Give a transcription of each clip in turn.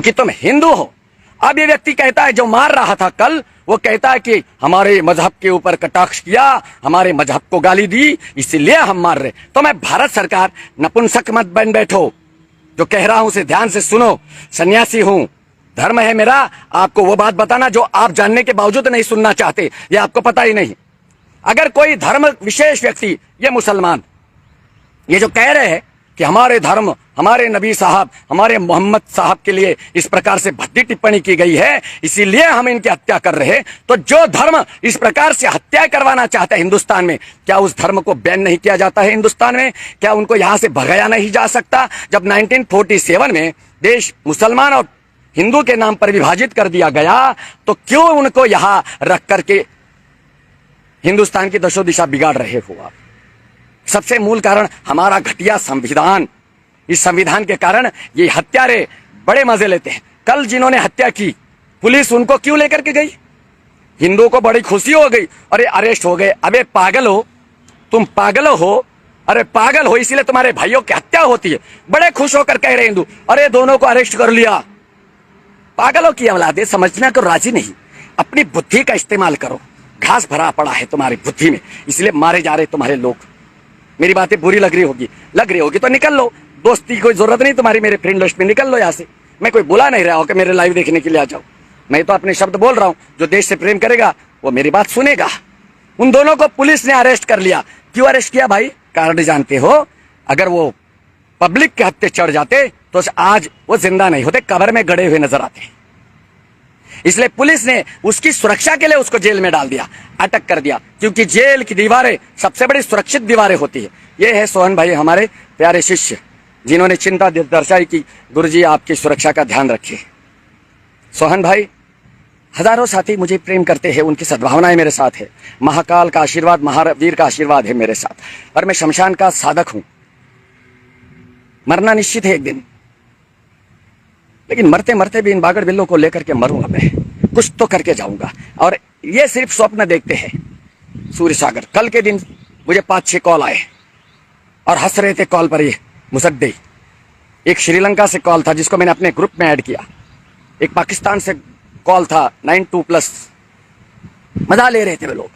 कि तुम हिंदू हो। अब ये व्यक्ति कहता है, जो मार रहा था कल, वो कहता है कि हमारे मजहब के ऊपर कटाक्ष किया, हमारे मजहब को गाली दी, इसीलिए हम मार रहे। तो मैं भारत सरकार, नपुंसक मत बन बैठो, जो कह रहा हूं उसे ध्यान से सुनो। सन्यासी हूं, धर्म है मेरा, आपको वो बात बताना जो आप जानने के बावजूद नहीं सुनना चाहते, ये आपको पता ही नहीं। अगर कोई धर्म विशेष व्यक्ति, ये मुसलमान, ये जो कह रहे हैं कि हमारे धर्म, हमारे नबी साहब, हमारे मोहम्मद साहब के लिए इस प्रकार से भद्दी टिप्पणी की गई है, इसीलिए हम इनकी हत्या कर रहे हैं, तो जो धर्म इस प्रकार से हत्या करवाना चाहता है हिंदुस्तान में, क्या उस धर्म को बैन नहीं किया जाता है हिंदुस्तान में? क्या उनको यहां से भगाया नहीं जा सकता? जब 1947 में देश मुसलमान और हिंदू के नाम पर विभाजित कर दिया गया, तो क्यों उनको यहां रख करके हिंदुस्तान की दशो दिशा बिगाड़ रहे हो आप? सबसे मूल कारण हमारा घटिया संविधान। इस संविधान के कारण ये हत्यारे बड़े मजे लेते हैं। कल जिन्होंने हत्या की, पुलिस उनको क्यों लेकर के गई? हिंदुओं को बड़ी खुशी हो गई, अरे अरेस्ट हो गए। अबे पागल हो तुम, पागल हो, अरे पागल हो, इसीलिए तुम्हारे भाइयों की हत्या होती है। बड़े खुश होकर कह रहे हिंदू, अरे दोनों को अरेस्ट कर लिया। पागलों की औलादे, समझना को राजी नहीं। अपनी बुद्धि का इस्तेमाल करो। घास भरा पड़ा है तुम्हारी बुद्धि में, इसलिए मारे जा रहे तुम्हारे लोग। मेरी बातें बुरी लग रही होगी तो निकल लो। दोस्ती की कोई जरूरत नहीं तुम्हारी, मेरे फ्रेंड लिस्ट में निकल लो यहाँ से। मैं कोई बुला नहीं रहा हूं कि मेरे लाइव देखने के लिए आ जाओ। मैं तो अपने शब्द बोल रहा हूं। जो देश से प्रेम करेगा वो मेरी बात सुनेगा। उन दोनों को पुलिस ने अरेस्ट कर लिया। क्यों अरेस्ट किया भाई? कारण जानते हो? अगर वो पब्लिक के हत्थे चढ़ जाते तो आज वो जिंदा नहीं होते, कब्र में गड़े हुए नजर आते। इसलिए पुलिस ने उसकी सुरक्षा के लिए उसको जेल में डाल दिया, अटक कर दिया, क्योंकि जेल की दीवारें सबसे बड़ी सुरक्षित दीवारें होती है। ये है सोहन भाई, हमारे प्यारे शिष्य, जिन्होंने चिंता दर्शाई कि गुरुजी आपकी सुरक्षा का ध्यान रखिए। सोहन भाई, हजारों साथी मुझे प्रेम करते हैं, उनकी सद्भावनाएं मेरे साथ है, महाकाल का आशीर्वाद, महावीर का आशीर्वाद है मेरे साथ। पर मैं शमशान का साधक हूं, मरना निश्चित है एक दिन, लेकिन मरते मरते भी इन बागड़ बिल्लों को लेकर के मरूंगा मैं, कुछ तो करके जाऊंगा। और ये सिर्फ स्वप्न देखते हैं सूर्य सागर। कल के दिन मुझे 5-6 कॉल आए और हंस रहे थे कॉल पर। ये मुसद्दे, एक श्रीलंका से कॉल था जिसको मैंने अपने ग्रुप में ऐड किया, एक पाकिस्तान से कॉल था 92+, मजा ले रहे थे वे लोग।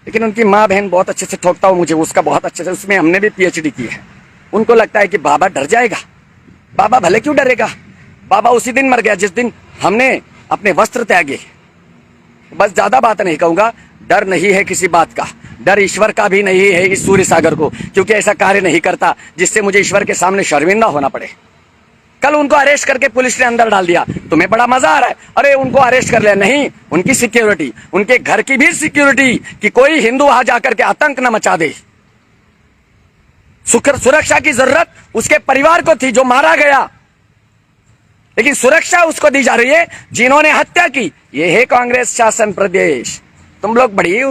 लेकिन उनकी माँ बहन बहुत अच्छे से ठोकता हूं मुझे, उसका बहुत अच्छे से, उसमें हमने भी PhD की है। उनको लगता है कि बाबा डर जाएगा। बाबा भले क्यों डरेगा? बाबा उसी दिन मर गया जिस दिन हमने अपने वस्त्र त्यागे। बस ज्यादा बात नहीं कहूंगा। डर नहीं है किसी बात का, डर ईश्वर का भी नहीं है इस सूर्य सागर को, क्योंकि ऐसा कार्य नहीं करता जिससे मुझे ईश्वर के सामने शर्मिंदा होना पड़े। कल उनको अरेस्ट करके पुलिस ने अंदर डाल दिया, तुम्हें बड़ा मजा आ रहा है, अरे उनको अरेस्ट कर लिया। नहीं, उनकी सिक्योरिटी, उनके घर की भी सिक्योरिटी, कि कोई हिंदू वहां जाकर के आतंक न मचा दे। सुरक्षा की जरूरत उसके परिवार को थी जो मारा गया, लेकिन सुरक्षा उसको दी जा रही है जिन्होंने हत्या की। ये है कांग्रेस शासन प्रदेश। तुम लोग बड़ी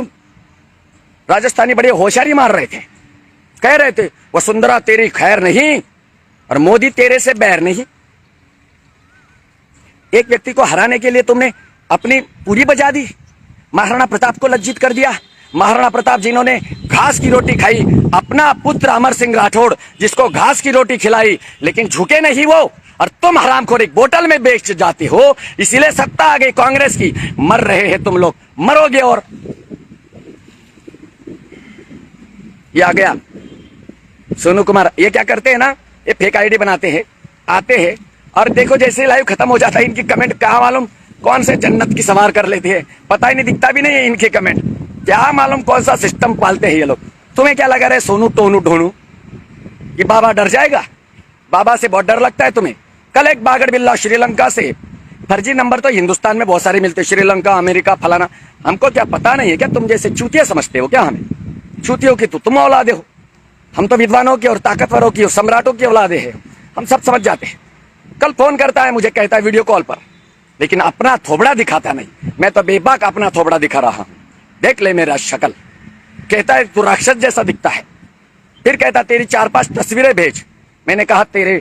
राजस्थानी बड़ी होशियारी मार रहे थे, कह रहे थे वसुंधरा तेरी खैर नहीं और मोदी तेरे से बैर नहीं। एक व्यक्ति को हराने के लिए तुमने अपनी पूरी बजा दी, महाराणा प्रताप को लज्जित कर दिया। महाराणा प्रताप जिन्होंने घास की रोटी खाई, अपना पुत्र अमर सिंह राठौड़ जिसको घास की रोटी खिलाई, लेकिन झुके नहीं वो। और तुम हरामखोर एक बोतल में बेच जाते हो, इसीलिए सत्ता आ गई कांग्रेस की। मर रहे हैं तुम लोग, मरोगे। और ये आ गया सोनू कुमार, ये क्या करते हैं ना, ये फेक आईडी बनाते हैं, आते हैं और देखो जैसे लाइव खत्म हो जाता है इनकी कमेंट कहाँ मालूम कौन से जन्नत की सवार कर लेते हैं, पता ही नहीं, दिखता भी नहीं है इनके कमेंट। क्या मालूम कौन सा सिस्टम पालते हैं ये लोग। तुम्हें क्या लगा रहे सोनू टोनू ढोनू कि बाबा डर जाएगा? बाबा से बहुत डर लगता है तुम्हें। कल एक बागड़ बिल्ला श्रीलंका से, फर्जी नंबर तो हिंदुस्तान में बहुत सारे मिलते, श्रीलंका, अमेरिका, फलाना। हमको क्या पता नहीं है क्या? तुम जैसे चूतिया समझते हो क्या हमें? चूतियों की तो तुम औलादे हो, हम तो विद्वानों की और ताकतवरों की और सम्राटों की औलादे हैं, हम सब समझ जाते हैं। कल फोन करता है मुझे, कहता है वीडियो कॉल पर, लेकिन अपना थोबड़ा दिखाता नहीं। मैं तो बेबाक अपना थोबड़ा दिखा रहा हूं, देख ले मेरा शक्ल। कहता है तू राक्षस जैसा दिखता है। फिर कहता तेरी 4-5 तस्वीरें भेज। मैंने कहा तेरे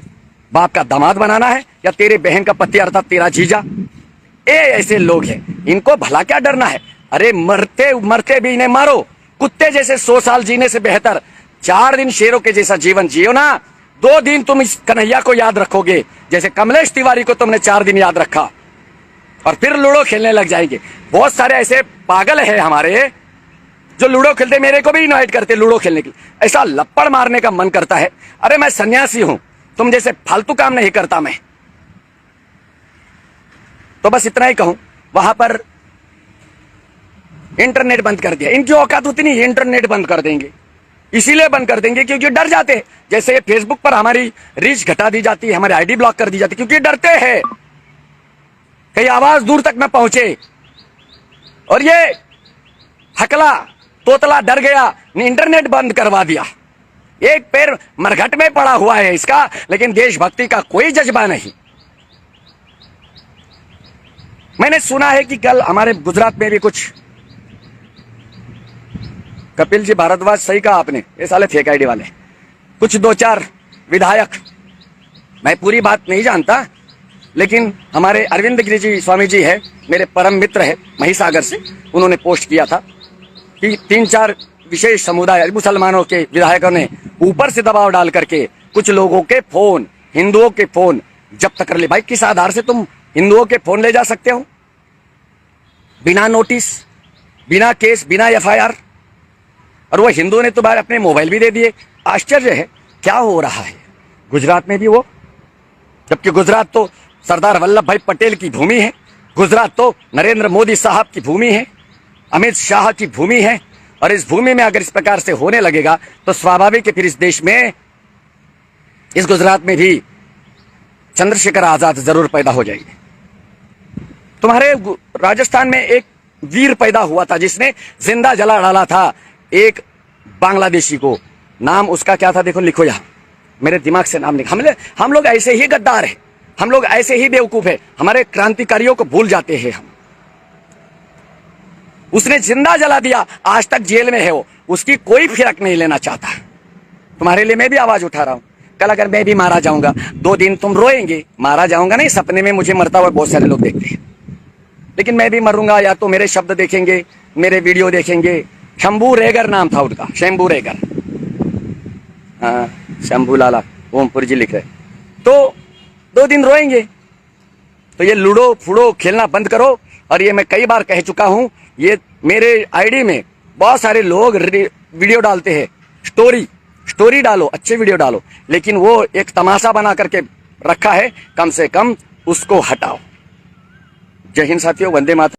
बाप का दामाद बनाना है या तेरे बहन का पति अर्थात तेरा जीजा? ए ऐसे लोग हैं, इनको भला क्या डरना है? अरे मरते मरते भी इन्हें मारो। कुत्ते जैसे 100 साल जीने से बेहतर 4 दिन शेरों के जैसा जीवन जियो ना। 2 दिन तुम इस कन्हैया को याद रखोगे, जैसे कमलेश तिवारी को तुमने 4 दिन याद रखा, और फिर लूडो खेलने लग जाएंगे। बहुत सारे ऐसे पागल है हमारे जो लूडो खेलते, मेरे को भी इनवाइट करते लूडो खेलने की। ऐसा लप्पड़ मारने का मन करता है। अरे मैं सन्यासी हूं, तुम जैसे फालतू काम नहीं करता मैं। तो बस इतना ही कहूं, वहां पर इंटरनेट बंद कर दिया। इनकी औकात उतनी, इंटरनेट बंद कर देंगे। इसीलिए बंद कर देंगे क्योंकि डर जाते हैं। जैसे फेसबुक पर हमारी रीच घटा दी जाती है, हमारी आईडी ब्लॉक कर दी जाती है, क्योंकि डरते हैं कहीं आवाज दूर तक न पहुंचे। और ये हकला तोतला डर गया, ने इंटरनेट बंद करवा दिया। एक पैर मरघट में पड़ा हुआ है इसका, लेकिन देशभक्ति का कोई जज्बा नहीं। मैंने सुना है कि कल हमारे गुजरात में भी कुछ, कपिल जी भारद्वाज सही कहा आपने, ये साले फेक आईडी वाले, कुछ 2-4 विधायक, मैं पूरी बात नहीं जानता, लेकिन हमारे अरविंद गिरी जी स्वामी जी है, मेरे परम मित्र है महिसागर से, उन्होंने पोस्ट किया था कि 3-4 विशेष समुदाय मुसलमानों के विधायकों ने ऊपर से दबाव डाल करके कुछ लोगों के फोन, हिंदुओं के फोन जब्त कर ले। भाई किस आधार से तुम हिंदुओं के फोन ले जा सकते हो? बिना नोटिस, बिना केस, बिना एफआईआर। और वो हिंदुओं ने तुम्हारे अपने मोबाइल भी दे दिए। आश्चर्य है क्या हो रहा है गुजरात में भी वो, जबकि गुजरात तो सरदार वल्लभ भाई पटेल की भूमि है, गुजरात तो नरेंद्र मोदी साहब की भूमि है, अमित शाह की भूमि है। और इस भूमि में अगर इस प्रकार से होने लगेगा तो स्वाभाविक है फिर इस देश में, इस गुजरात में भी चंद्रशेखर आजाद जरूर पैदा हो जाएंगे। तुम्हारे राजस्थान में एक वीर पैदा हुआ था जिसने जिंदा जला डाला था एक बांग्लादेशी को। नाम उसका क्या था? देखो लिखो यहां, मेरे दिमाग से नाम लिखो। हम लोग ऐसे ही गद्दार है, हम लोग ऐसे ही बेवकूफ है, हमारे क्रांतिकारियों को भूल जाते हैं हम। उसने जिंदा जला दिया, आज तक जेल में है वो, उसकी कोई फिरक नहीं लेना चाहता। तुम्हारे लिए मैं भी आवाज उठा रहा हूं। कल अगर मैं भी मारा जाऊंगा, 2 दिन तुम रोएंगे, मारा जाऊंगा नहीं, सपने में मुझे मरता हुआ बहुत सारे लोग देखते हैं, लेकिन मैं भी मरूंगा, या तो मेरे शब्द देखेंगे, मेरे वीडियो देखेंगे। शंभू रेगर नाम था उनका, शंभू रेगर, हाँ शंभू लाला ओमपुर जी लिख रहे। तो 2 दिन रोएंगे। तो ये लूडो फूडो खेलना बंद करो। और ये मैं कई बार कह चुका हूं, ये मेरे आईडी में बहुत सारे लोग वीडियो डालते हैं, स्टोरी डालो, अच्छे वीडियो डालो, लेकिन वो एक तमाशा बना करके रखा है, कम से कम उसको हटाओ। जय हिंद साथियों, वंदे मातरम।